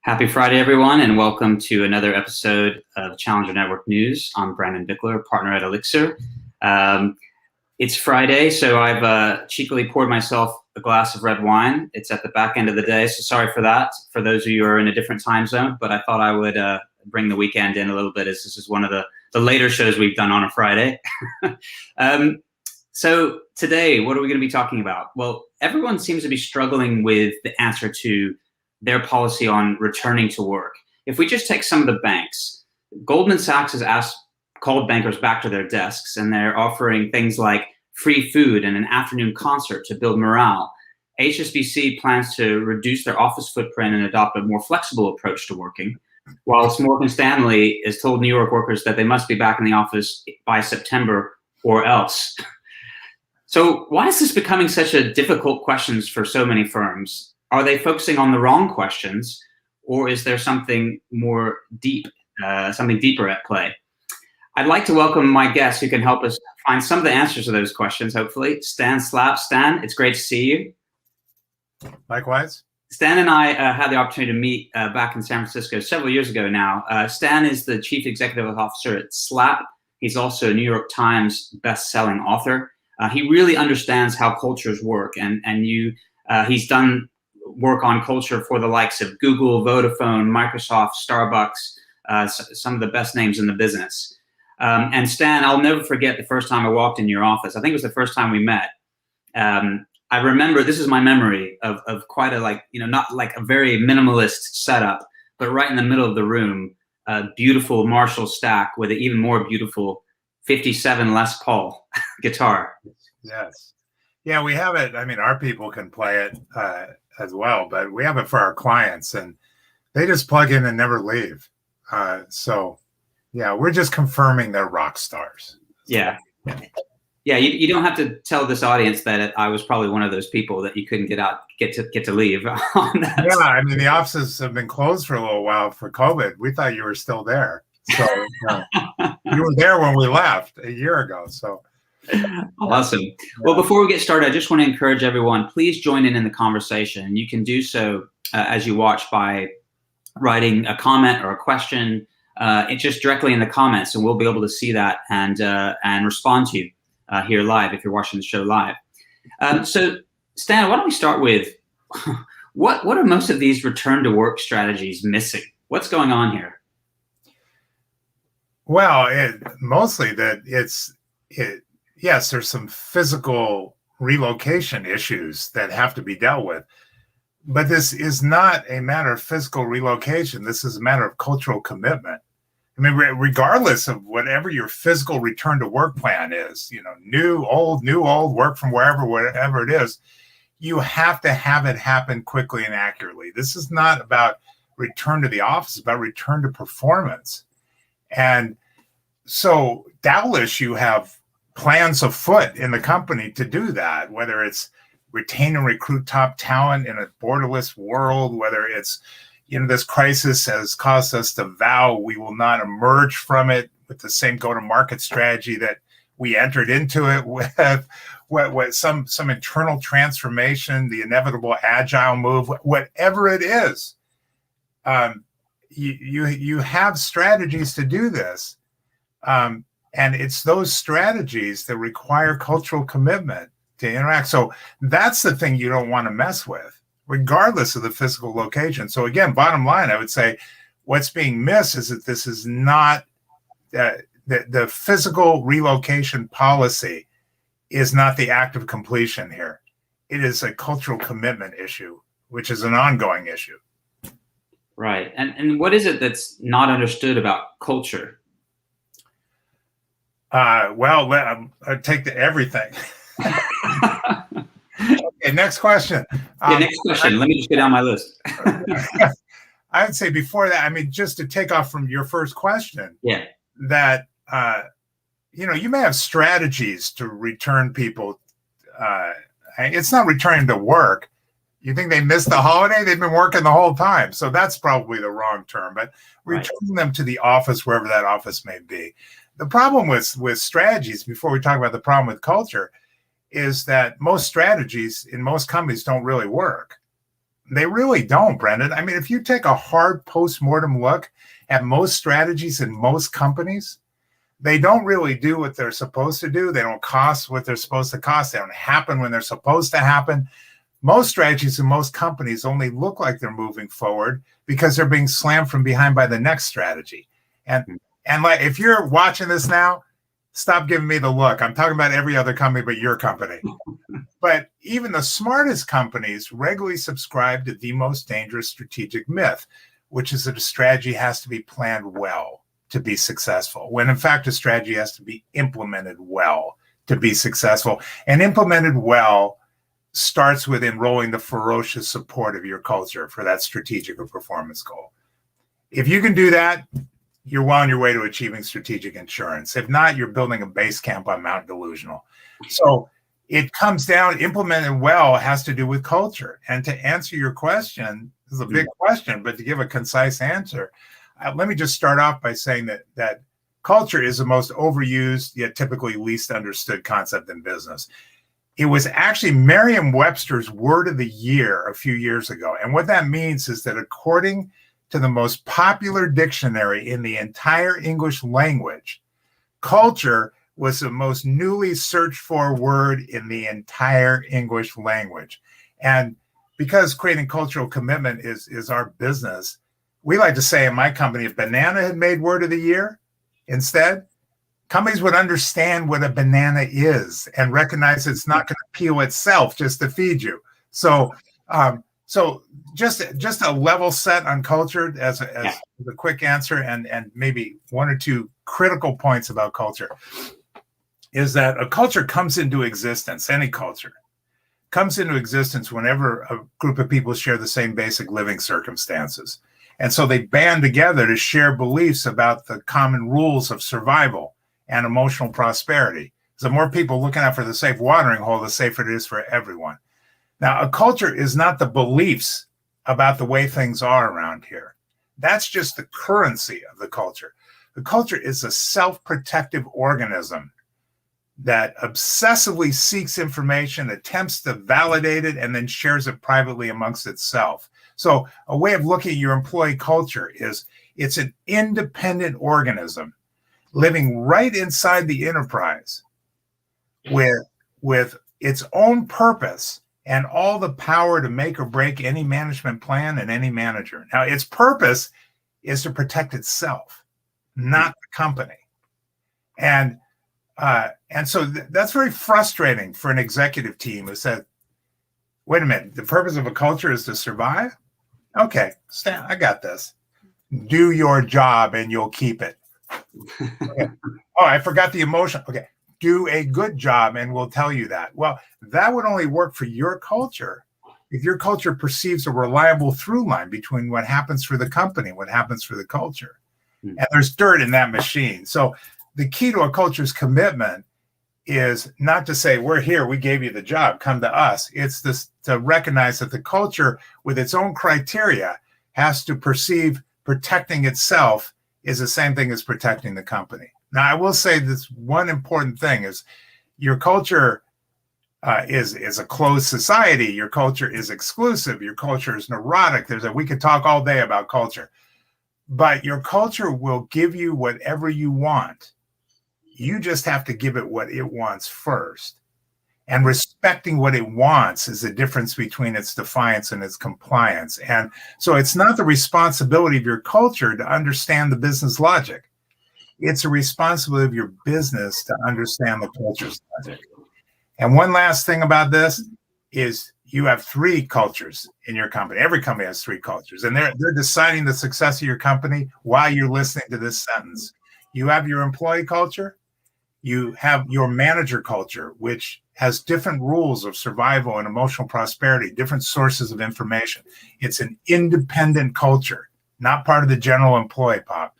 Happy Friday, everyone, and welcome to another episode of Challenger Network News. I'm Brandon Bichler, partner at Elixirr. It's Friday, so I've cheekily poured myself a glass of red wine. It's at the back end of the day, so sorry for that, for those of you who are in a different time zone, but I thought I would bring the weekend in a little bit, as this is one of the later shows we've done on a Friday. So today, what are we going to be talking about? Well, everyone seems to be struggling with the answer to their policy on returning to work. If we just take some of the banks, Goldman Sachs has called bankers back to their desks, and they're offering things like free food and an afternoon concert to build morale. HSBC plans to reduce their office footprint and adopt a more flexible approach to working, whilst Morgan Stanley has told New York workers that they must be back in the office by September or else. So why is this becoming such a difficult question for so many firms? Are they focusing on the wrong questions, or is there something more deep, something deeper at play? I'd like to welcome my guest who can help us find some of the answers to those questions, hopefully. Stan Slapp. Stan, it's great to see you. Likewise. Stan and I had the opportunity to meet back in San Francisco several years ago now. Stan is the Chief Executive Officer at Slapp. He's also a New York Times best-selling author. He really understands how cultures work, and he's done work on culture for the likes of Google, Vodafone, Microsoft, Starbucks, some of the best names in the business. And Stan, I'll never forget the first time I walked in your office. I think it was the first time we met. I remember, this is my memory of quite a, not like a very minimalist setup, but right in the middle of the room, a beautiful Marshall stack with an even more beautiful 57 Les Paul guitar. Yes. Yeah, we have it. I mean, our people can play it as well, but we have it for our clients, and they just plug in and never leave. So, yeah, we're just confirming they're rock stars. Yeah. Yeah, you don't have to tell this audience that I was probably one of those people that you couldn't get to leave on that. Yeah, I mean, the offices have been closed for a little while for COVID. We thought you were still there. So you were there when we left a year ago. So awesome. Well, before we get started, I just want to encourage everyone, please join in the conversation. You can do so as you watch by writing a comment or a question just directly in the comments, and we'll be able to see that and respond to you here live if you're watching the show live. So Stan, why don't we start with what are most of these return to work strategies missing? What's going on here? Well, mostly that yes, there's some physical relocation issues that have to be dealt with, but this is not a matter of physical relocation. This is a matter of cultural commitment. I mean, regardless of whatever your physical return to work plan is, new, old, work from whatever it is, you have to have it happen quickly and accurately. This is not about return to the office, it's about return to performance. And so doubtless you have plans afoot in the company to do that, whether it's retain and recruit top talent in a borderless world, whether it's, this crisis has caused us to vow we will not emerge from it with the same go-to-market strategy that we entered into it with some internal transformation, the inevitable agile move, whatever it is. You have strategies to do this. And it's those strategies that require cultural commitment to interact. So that's the thing you don't want to mess with, regardless of the physical location. So again, bottom line, I would say what's being missed is that this is not the physical relocation policy is not the act of completion here. It is a cultural commitment issue, which is an ongoing issue. Right. And what is it that's not understood about culture? Well, I take everything. Okay, next question. Next question. Let me just get down my list. I would say before that, I mean, just to take off from your first question, that, you may have strategies to return people. It's not returning to work. You think they missed the holiday? They've been working the whole time. So that's probably the wrong term, but returning them to the office, wherever that office may be. The problem with strategies, before we talk about the problem with culture, is that most strategies in most companies don't really work. They really don't, Brendan. I mean, if you take a hard post-mortem look at most strategies in most companies, they don't really do what they're supposed to do. They don't cost what they're supposed to cost. They don't happen when they're supposed to happen. Most strategies in most companies only look like they're moving forward because they're being slammed from behind by the next strategy. And like, if you're watching this now, stop giving me the look. I'm talking about every other company but your company. But even the smartest companies regularly subscribe to the most dangerous strategic myth, which is that a strategy has to be planned well to be successful, when in fact a strategy has to be implemented well to be successful. And implemented well starts with enrolling the ferocious support of your culture for that strategic or performance goal. If you can do that, you're well on your way to achieving strategic insurance. If not, you're building a base camp on Mount Delusional. So it comes down, implemented well has to do with culture. And to answer your question, this is a big question, but to give a concise answer, let me just start off by saying that culture is the most overused yet typically least understood concept in business. It was actually Merriam-Webster's word of the year a few years ago. And what that means is that according to the most popular dictionary in the entire English language, culture was the most newly searched for word in the entire English language. And because creating cultural commitment is our business, we like to say in my company, if banana had made word of the year instead, companies would understand what a banana is and recognize it's not going to peel itself just to feed you. So just a level set on culture as a quick answer, and maybe one or two critical points about culture is that a culture comes into existence, any culture comes into existence whenever a group of people share the same basic living circumstances. And so they band together to share beliefs about the common rules of survival and emotional prosperity. The more people looking out for the safe watering hole, the safer it is for everyone. Now, a culture is not the beliefs about the way things are around here. That's just the currency of the culture. The culture is a self-protective organism that obsessively seeks information, attempts to validate it, and then shares it privately amongst itself. So a way of looking at your employee culture is it's an independent organism living right inside the enterprise with its own purpose and all the power to make or break any management plan and any manager. Now, its purpose is to protect itself, not the company. And so that's very frustrating for an executive team who said, wait a minute, the purpose of a culture is to survive? Okay, Stan, I got this. Do your job and you'll keep it. Okay. Oh, I forgot the emotion. Okay, do a good job and we'll tell you that. Well, that would only work for your culture if your culture perceives a reliable through line between what happens for the company, what happens for the culture. And there's dirt in that machine. So the key to a culture's commitment is not to say, we're here, we gave you the job, come to us. It's this to recognize that the culture with its own criteria has to perceive protecting itself is the same thing as protecting the company. Now, I will say this one important thing is your culture is a closed society. Your culture is exclusive. Your culture is neurotic. We could talk all day about culture, but your culture will give you whatever you want. You just have to give it what it wants first. And respecting what it wants is the difference between its defiance and its compliance. And so it's not the responsibility of your culture to understand the business logic. It's a responsibility of your business to understand the culture's logic. And one last thing about this is you have three cultures in your company. Every company has three cultures, and they're deciding the success of your company while you're listening to this sentence. You have your employee culture. You have your manager culture, which has different rules of survival and emotional prosperity, different sources of information. It's an independent culture, not part of the general employee pop.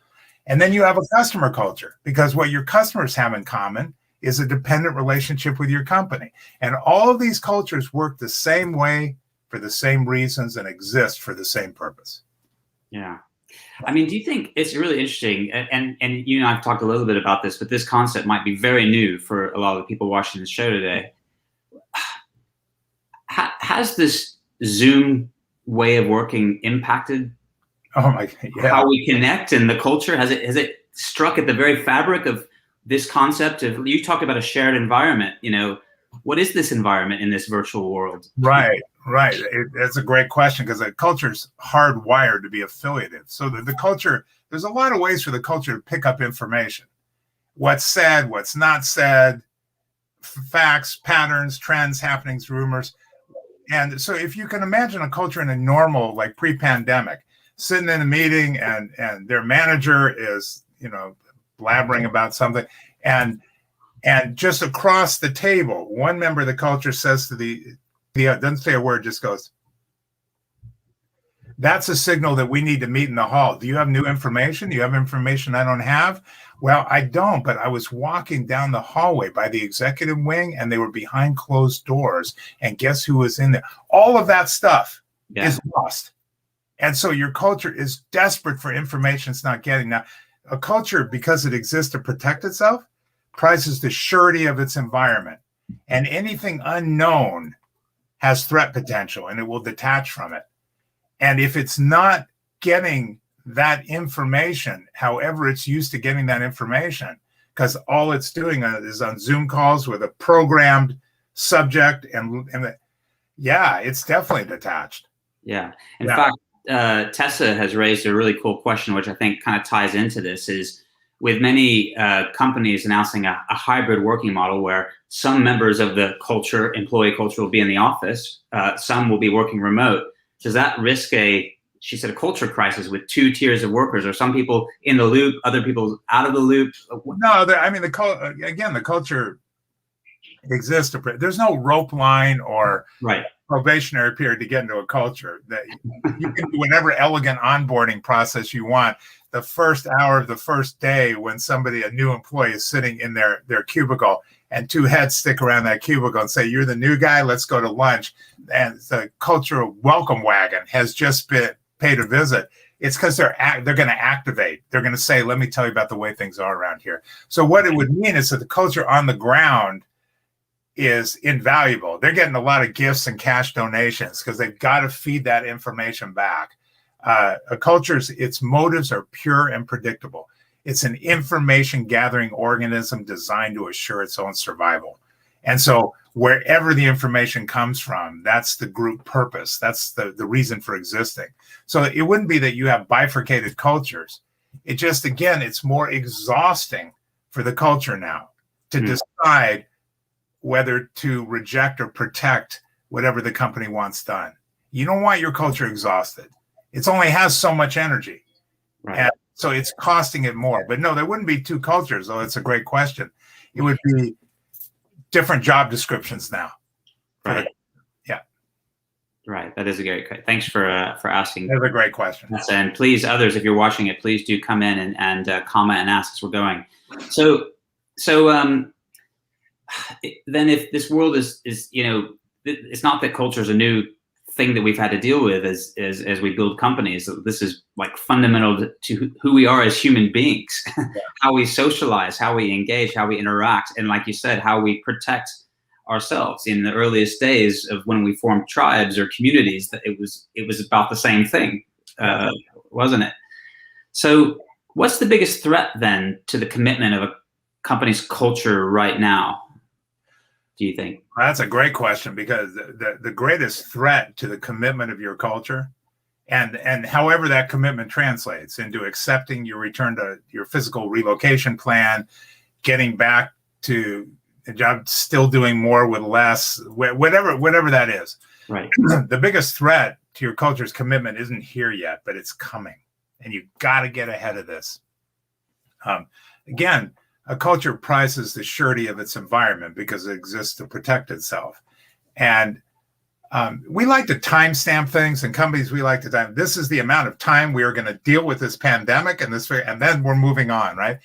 And then you have a customer culture, because what your customers have in common is a dependent relationship with your company. And all of these cultures work the same way for the same reasons and exist for the same purpose. Yeah. I mean, do you think it's really interesting, and you and I have talked a little bit about this, but this concept might be very new for a lot of the people watching the show today. Has this Zoom way of working impacted Oh my, yeah. how we connect and the culture? Has it struck at the very fabric of this concept of, you talked about a shared environment, what is this environment in this virtual world? Right. That's a great question, because the culture's hardwired to be affiliative. So the culture, there's a lot of ways for the culture to pick up information. What's said, what's not said, facts, patterns, trends, happenings, rumors. And so if you can imagine a culture in a normal, like pre-pandemic, sitting in a meeting and their manager is, blabbering about something, and just across the table, one member of the culture says to the doesn't say a word, just goes, "That's a signal that we need to meet in the hall. Do you have new information? Do you have information I don't have?" "Well, I don't, but I was walking down the hallway by the executive wing and they were behind closed doors. And guess who was in there?" All of that stuff is lost. And so your culture is desperate for information it's not getting. Now, a culture, because it exists to protect itself, prizes the surety of its environment. And anything unknown has threat potential, and it will detach from it. And if it's not getting that information, however it's used to getting that information, because all it's doing is on Zoom calls with a programmed subject, and it's definitely detached. Yeah. In fact, Tessa has raised a really cool question, which I think kind of ties into this, is with many companies announcing a hybrid working model where some members of the employee culture will be in the office, some will be working remote. Does that risk she said, a culture crisis with two tiers of workers, or some people in the loop, other people out of the loop? No, the culture exists. There's no rope line or probationary period to get into a culture. That you can do whatever elegant onboarding process you want. The first hour of the first day, when a new employee is sitting in their cubicle, and two heads stick around that cubicle and say, "You're the new guy, let's go to lunch," and the cultural welcome wagon has just been paid a visit, it's because they're going to activate. They're going to say, "Let me tell you about the way things are around here." So what it would mean is that the culture on the ground is invaluable. They're getting a lot of gifts and cash donations because they've got to feed that information back. A culture's, its motives are pure and predictable. It's an information gathering organism designed to assure its own survival. And so wherever the information comes from, that's the group purpose. That's the reason for existing. So it wouldn't be that you have bifurcated cultures. It just, again, it's more exhausting for the culture now to decide whether to reject or protect whatever the company wants done. You don't want your culture exhausted. It only has so much energy. Right. And so it's costing it more. But no, there wouldn't be two cultures, though. It's a great question. It would be different job descriptions now. Right. Yeah. Right. That is a great. Thanks for asking. That's a great question. And please, others, if you're watching it, please do come in and comment and ask as we're going. So then, if this world is it's not that culture is a new thing that we've had to deal with as we build companies. This is like fundamental to who we are as human beings, how we socialize, how we engage, how we interact, and like you said, how we protect ourselves. In the earliest days of when we formed tribes or communities, that it was about the same thing, wasn't it? So what's the biggest threat then to the commitment of a company's culture right now, do you think? That's a great question, because the greatest threat to the commitment of your culture, and however that commitment translates into accepting your return to your physical relocation plan, getting back to a job, still doing more with less, whatever that is. Right. The biggest threat to your culture's commitment isn't here yet, but it's coming, and you've got to get ahead of this. Again, a culture prizes the surety of its environment because it exists to protect itself. And we like to timestamp things, and companies, we like to time, this is the amount of time we are going to deal with this pandemic and then we're moving on, right?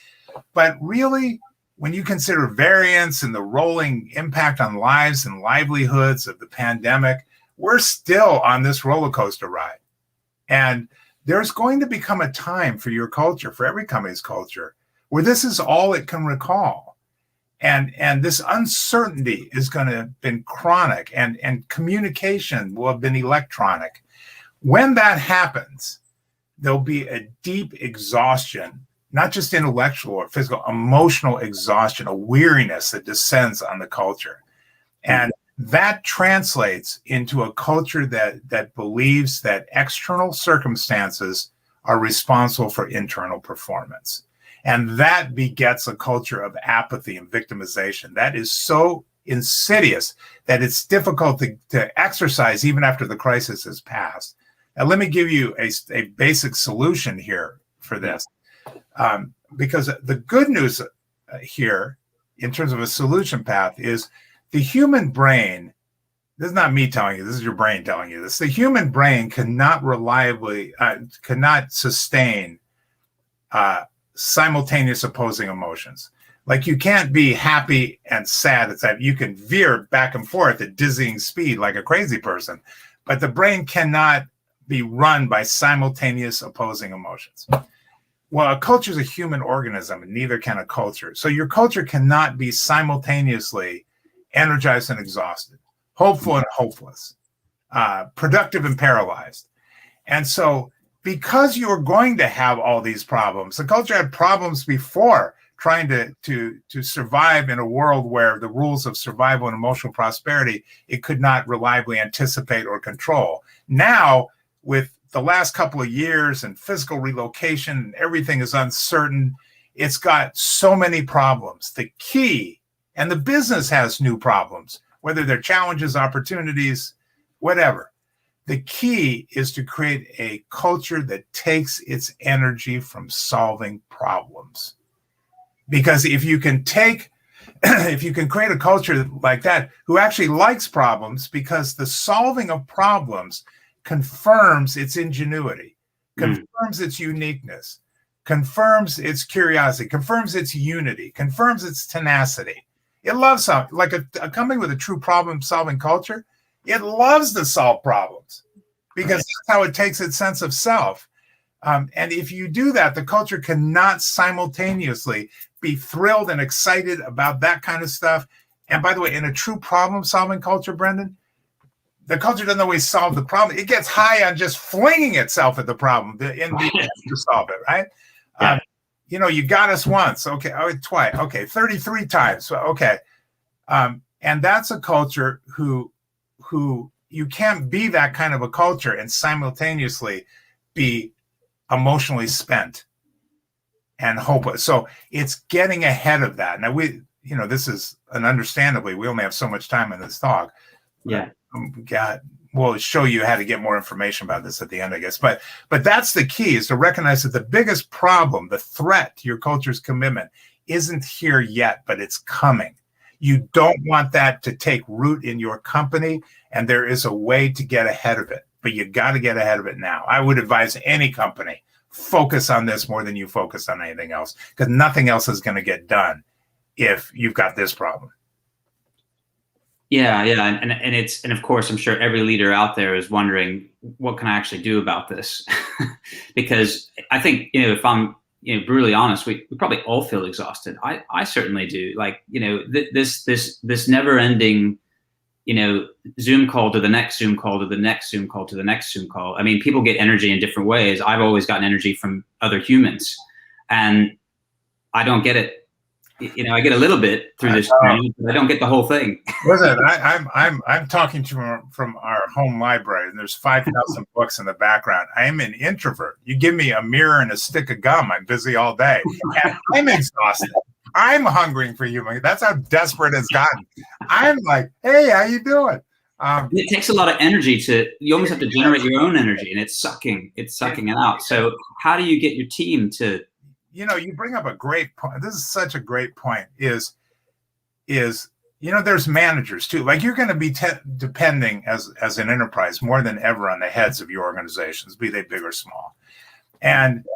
But really, when you consider variance and the rolling impact on lives and livelihoods of the pandemic, we're still on this roller coaster ride. And there's going to become a time for your culture, for every company's culture, where this is all it can recall. And this uncertainty is going to have been chronic, and communication will have been electronic. When that happens, there'll be a deep exhaustion, not just intellectual or physical, emotional exhaustion, a weariness that descends on the culture. And that translates into a culture that believes that external circumstances are responsible for internal performance. And that begets a culture of apathy and victimization. That is so insidious that it's difficult to exercise even after the crisis has passed. Now, let me give you a basic solution here for this. Because the good news here, in terms of a solution path, is the human brain. This is not me telling you, this is your brain telling you this. The human brain cannot sustain simultaneous opposing emotions. Like, you can't be happy and sad at that. You can veer back and forth at dizzying speed like a crazy person, but the brain cannot be run by simultaneous opposing emotions. Well, a culture is a human organism, and neither can a culture. So your culture cannot be simultaneously energized and exhausted, hopeful and hopeless, productive and paralyzed. And so, because you're going to have all these problems, the culture had problems before trying to survive in a world where the rules of survival and emotional prosperity, it could not reliably anticipate or control. Now, with the last couple of years and physical relocation, and everything is uncertain, it's got so many problems. The key, and the business has new problems, whether they're challenges, opportunities, whatever. The key is to create a culture that takes its energy from solving problems. Because if you can create a culture like that who actually likes problems, because the solving of problems confirms its ingenuity, confirms its uniqueness, confirms its curiosity, confirms its unity, confirms its tenacity. It loves something. Like a company with a true problem-solving culture, it loves to solve problems because that's how it takes its sense of self. And if you do that, the culture cannot simultaneously be thrilled and excited about that kind of stuff. And by the way, in a true problem-solving culture, Brendan, the culture doesn't always solve the problem. It gets high on just flinging itself at the problem to solve it, right? Yeah. You got us once. Okay. Oh, twice. Okay. 33 times. Okay. And that's a culture who you can't be that kind of a culture and simultaneously be emotionally spent and hopeless. So it's getting ahead of that. Now this is understandably, we only have so much time in this talk. Yeah. We'll show you how to get more information about this at the end, I guess. But that's the key, is to recognize that the biggest problem, the threat to your culture's commitment, isn't here yet, but it's coming. You don't want that to take root in your company, and there is a way to get ahead of it, but you got to get ahead of it now. I would advise any company, focus on this more than you focus on anything else, because nothing else is going to get done if you've got this problem. Yeah, and of course, I'm sure every leader out there is wondering, what can I actually do about this? Because I think, if I'm brutally honest, we probably all feel exhausted. I certainly do. Like, this never-ending, Zoom call to the next Zoom call to the next Zoom call to the next Zoom call. I mean, people get energy in different ways. I've always gotten energy from other humans, and I don't get it. I get a little bit through this training, but I don't get the whole thing. Listen, I'm talking to you from our home library, and there's 5,000 books in the background. I am an introvert. You give me a mirror and a stick of gum, I'm busy all day. And I'm exhausted. I'm hungering for you. That's how desperate it's gotten. I'm like, hey, how you doing? It takes a lot of energy you almost have to generate your own energy, and it's sucking it out. So how do you get your team to? You bring up a great point. This is such a great point. Is there's managers too. Like, you're going to be depending as an enterprise more than ever on the heads of your organizations, be they big or small. And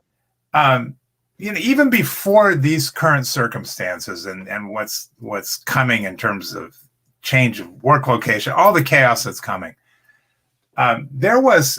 even before these current circumstances and what's coming in terms of change of work location, all the chaos that's coming, there was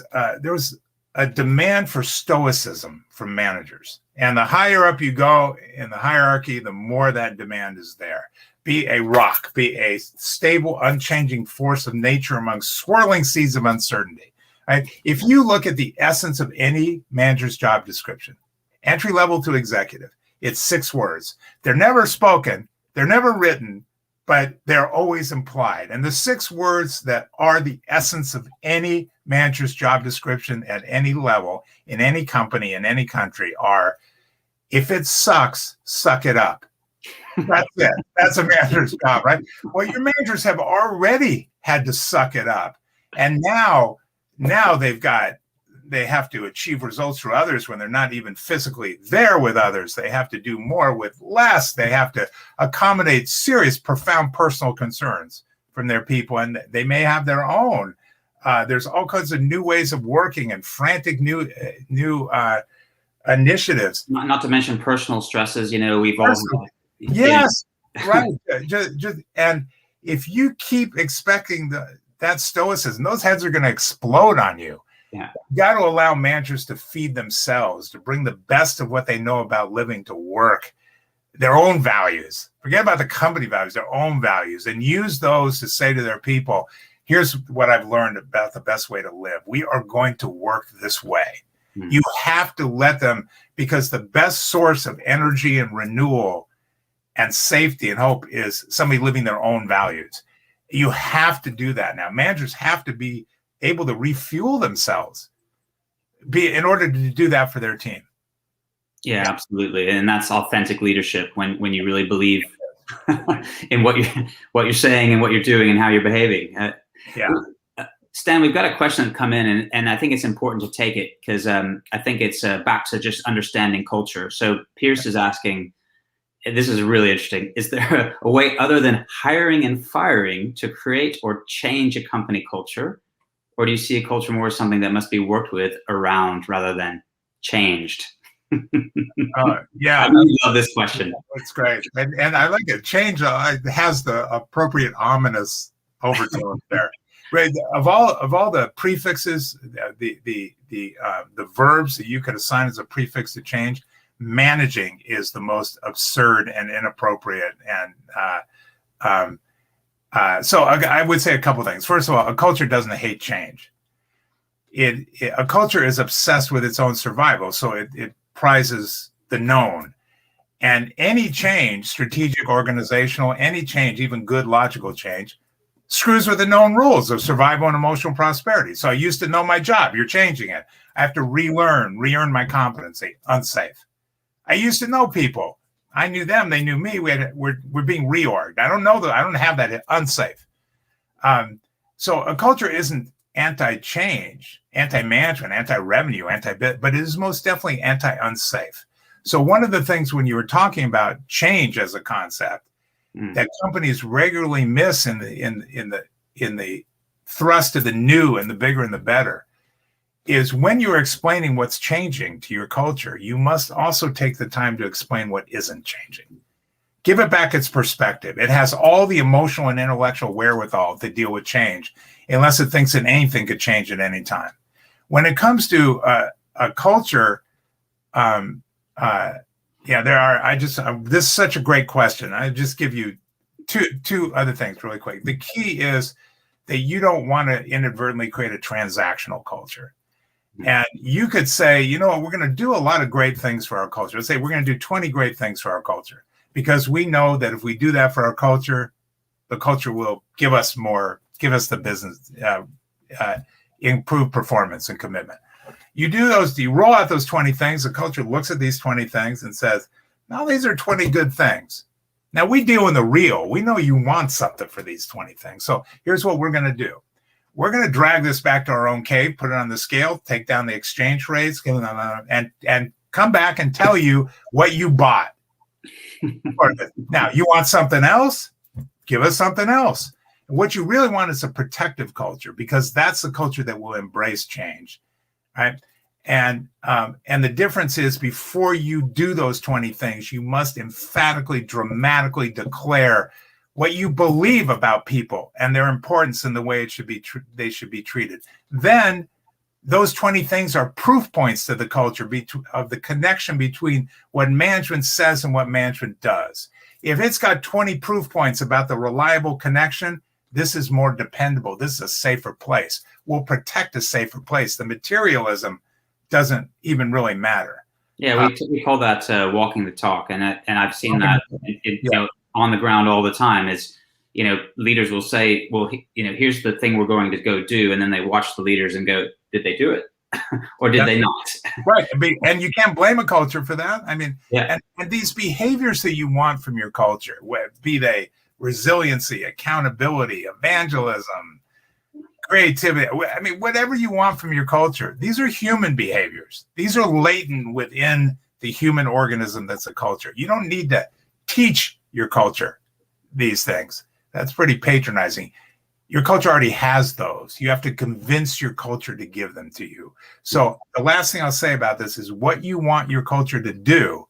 a demand for stoicism from managers. And the higher up you go in the hierarchy, the more that demand is there. Be a rock, be a stable, unchanging force of nature among swirling seas of uncertainty. right? If you look at the essence of any manager's job description, entry level to executive, it's 6 words. They're never spoken, they're never written, but they're always implied. And the 6 words that are the essence of any manager's job description at any level, in any company, in any country are, if it sucks, suck it up. That's it. That's a manager's job, right? Well, your managers have already had to suck it up. And now they have to achieve results for others when they're not even physically there with others. They have to do more with less. They have to accommodate serious, profound personal concerns from their people, and they may have their own. There's all kinds of new ways of working and frantic new initiatives. Not to mention personal stresses. We've all. Yes, right. And if you keep expecting that stoicism, those heads are going to explode on you. Yeah. You got to allow managers to feed themselves, to bring the best of what they know about living to work, their own values. Forget about the company values, their own values, and use those to say to their people, here's what I've learned about the best way to live. We are going to work this way. Mm-hmm. You have to let them, because the best source of energy and renewal and safety and hope is somebody living their own values. You have to do that now. Managers have to be able to refuel themselves in order to do that for their team. Yeah, absolutely. And that's authentic leadership when you really believe in what you're saying and what you're doing and how you're behaving. Stan, we've got a question that come in, and I think it's important to take it because I think it's back to just understanding culture. So Pierce is asking, this is really interesting. Is there a way other than hiring and firing to create or change a company culture? Or do you see a culture more as something that must be worked with around rather than changed? Yeah. I really love this question. That's great. And I like it. Change has the appropriate ominous overtone there. Right. Of all the prefixes, the verbs that you could assign as a prefix to change, managing is the most absurd and inappropriate. And so I would say a couple things. First of all, a culture doesn't hate change. A culture is obsessed with its own survival, so it prizes the known. And any change, strategic, organizational, any change, even good logical change, screws with the known rules of survival and emotional prosperity. So I used to know my job. You're changing it. I have to relearn my competency. Unsafe. I used to know people. I knew them. They knew me. We're being reorged. I don't know that. I don't have that. Unsafe. So a culture isn't anti-change, anti-management, anti-revenue, but it is most definitely anti-unsafe. So one of the things when you were talking about change as a concept that companies regularly miss in the thrust of the new and the bigger and the better is when you're explaining what's changing to your culture, you must also take the time to explain what isn't changing. Give it back its perspective. It has all the emotional and intellectual wherewithal to deal with change, unless it thinks that anything could change at any time. When it comes to a culture, this is such a great question. I just give you two other things really quick. The key is that you don't want to inadvertently create a transactional culture. And you could say, you know what, we're going to do a lot of great things for our culture. Let's say we're going to do 20 great things for our culture, because we know that if we do that for our culture, the culture will give us the business, improve performance and commitment. You roll out those 20 things, the culture looks at these 20 things and says, now these are 20 good things. Now we deal in the real. We know you want something for these 20 things. So here's what we're going to do. We're going to drag this back to our own cave, put it on the scale, take down the exchange rates, and come back and tell you what you bought. Now, you want something else? Give us something else. What you really want is a protective culture, because that's the culture that will embrace change, right? And the difference is, before you do those 20 things, you must emphatically, dramatically declare what you believe about people and their importance and the way they should be treated. Then those 20 things are proof points to the culture of the connection between what management says and what management does. If it's got 20 proof points about the reliable connection, This is more dependable. This is a safer place. We'll protect a safer place. The materialism doesn't even really matter. Yeah, we call that walking the talk, and I've seen that on the ground all the time. Is leaders will say, well, here's the thing we're going to go do, and then they watch the leaders and go, did they do it, or did they not? Right, and you can't blame a culture for that. I mean, yeah. and these behaviors that you want from your culture, be they resiliency, accountability, evangelism, creativity, I mean, whatever you want from your culture, these are human behaviors. These are latent within the human organism that's a culture. You don't need to teach your culture these things. That's pretty patronizing. Your culture already has those. You have to convince your culture to give them to you. So the last thing I'll say about this is what you want your culture to do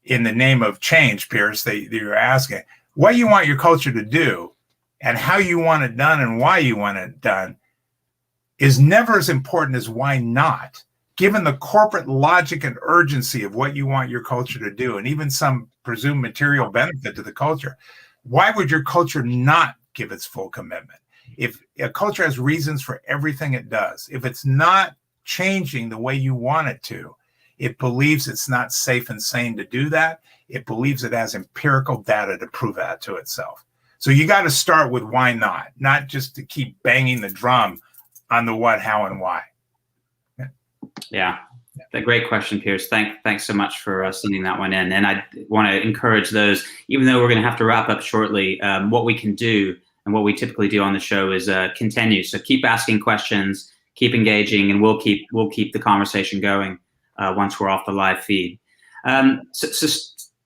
in the name of change, Pierce, that you're asking. What you want your culture to do and how you want it done and why you want it done is never as important as why not, given the corporate logic and urgency of what you want your culture to do, and even some presumed material benefit to the culture. Why would your culture not give its full commitment? If a culture has reasons for everything it does, if it's not changing the way you want it to, it believes it's not safe and sane to do that. It believes it has empirical data to prove that to itself. So you got to start with why not just to keep banging the drum on the what, how, and why. Yeah, a great question, Pierce. Thanks so much for sending that one in. And I want to encourage those, even though we're going to have to wrap up shortly, what we can do and what we typically do on the show is continue. So keep asking questions, keep engaging, and we'll keep the conversation going once we're off the live feed. So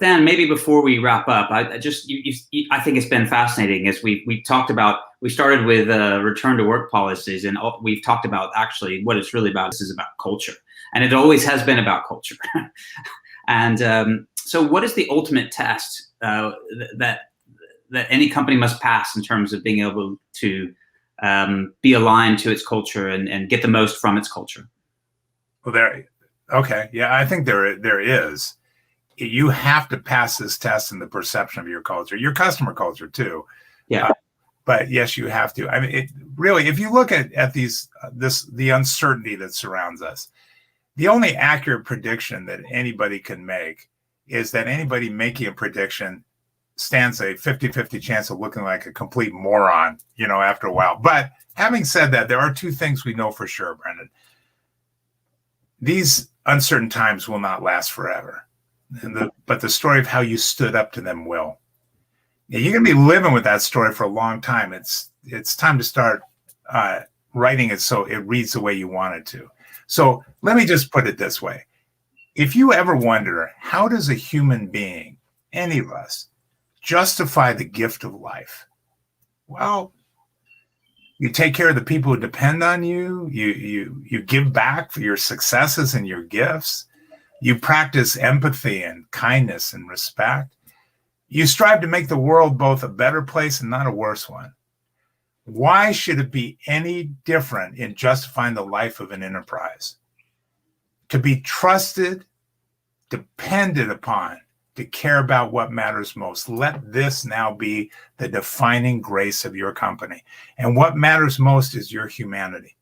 Stan, maybe before we wrap up, I think it's been fascinating as we talked about. We started with return to work policies, and we've talked about actually what it's really about. This is about culture, and it always has been about culture. And so, what is the ultimate test that any company must pass in terms of being able to be aligned to its culture and get the most from its culture? Well, I think there is. You have to pass this test in the perception of your culture, your customer culture too. Yeah. But yes, you have to. I mean, really, if you look at the uncertainty that surrounds us, the only accurate prediction that anybody can make is that anybody making a prediction stands a 50-50 chance of looking like a complete moron, after a while. But having said that, there are two things we know for sure, Brandon. These uncertain times will not last forever. But the story of how you stood up to them will. You're going to be living with that story for a long time. It's time to start writing it so it reads the way you want it to. So let me just put it this way. If you ever wonder, how does a human being, any of us, justify the gift of life? Well, you take care of the people who depend on you. You give back for your successes and your gifts. You practice empathy and kindness and respect. You strive to make the world both a better place and not a worse one. Why should it be any different in justifying the life of an enterprise? To be trusted, depended upon, to care about what matters most. Let this now be the defining grace of your company. And what matters most is your humanity.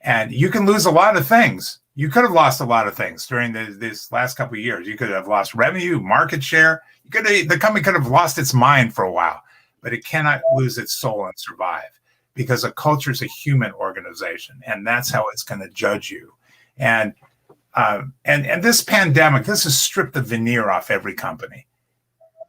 And you can lose a lot of things. You could have lost a lot of things during this last couple of years. You could have lost revenue, market share. The company could have lost its mind for a while, but it cannot lose its soul and survive, because a culture is a human organization, and that's how it's going to judge you. And this pandemic, this has stripped the veneer off every company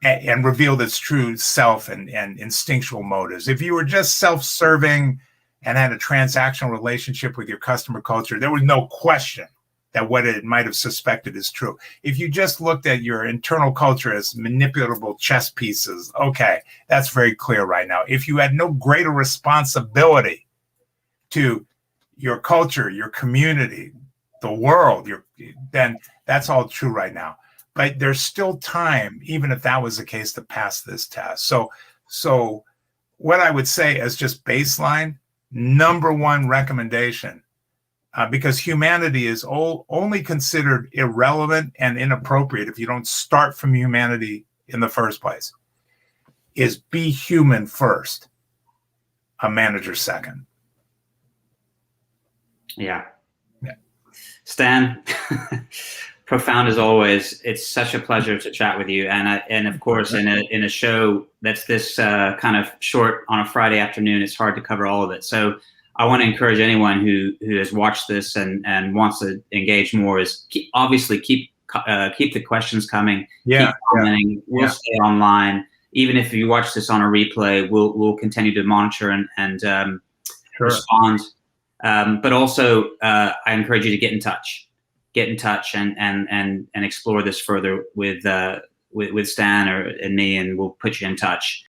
and revealed its true self and instinctual motives. If you were just self-serving and had a transactional relationship with your customer culture, there was no question that what it might have suspected is true. If you just looked at your internal culture as manipulable chess pieces, okay, that's very clear right now. If you had no greater responsibility to your culture, your community, the world, then that's all true right now. But there's still time, even if that was the case, to pass this test. So what I would say as just baseline, number one recommendation, because humanity is only considered irrelevant and inappropriate if you don't start from humanity in the first place, is be human first, a manager second. Yeah. Yeah. Stan, profound as always. It's such a pleasure to chat with you, and of course, in a show that's this kind of short on a Friday afternoon, it's hard to cover all of it. So I want to encourage anyone who has watched this and wants to engage more is obviously keep the questions coming. Yeah, keep commenting. We'll stay online. Even if you watch this on a replay, we'll continue to monitor and respond. But also, I encourage you to get in touch. Get in touch and explore this further with Stan and me, and we'll put you in touch.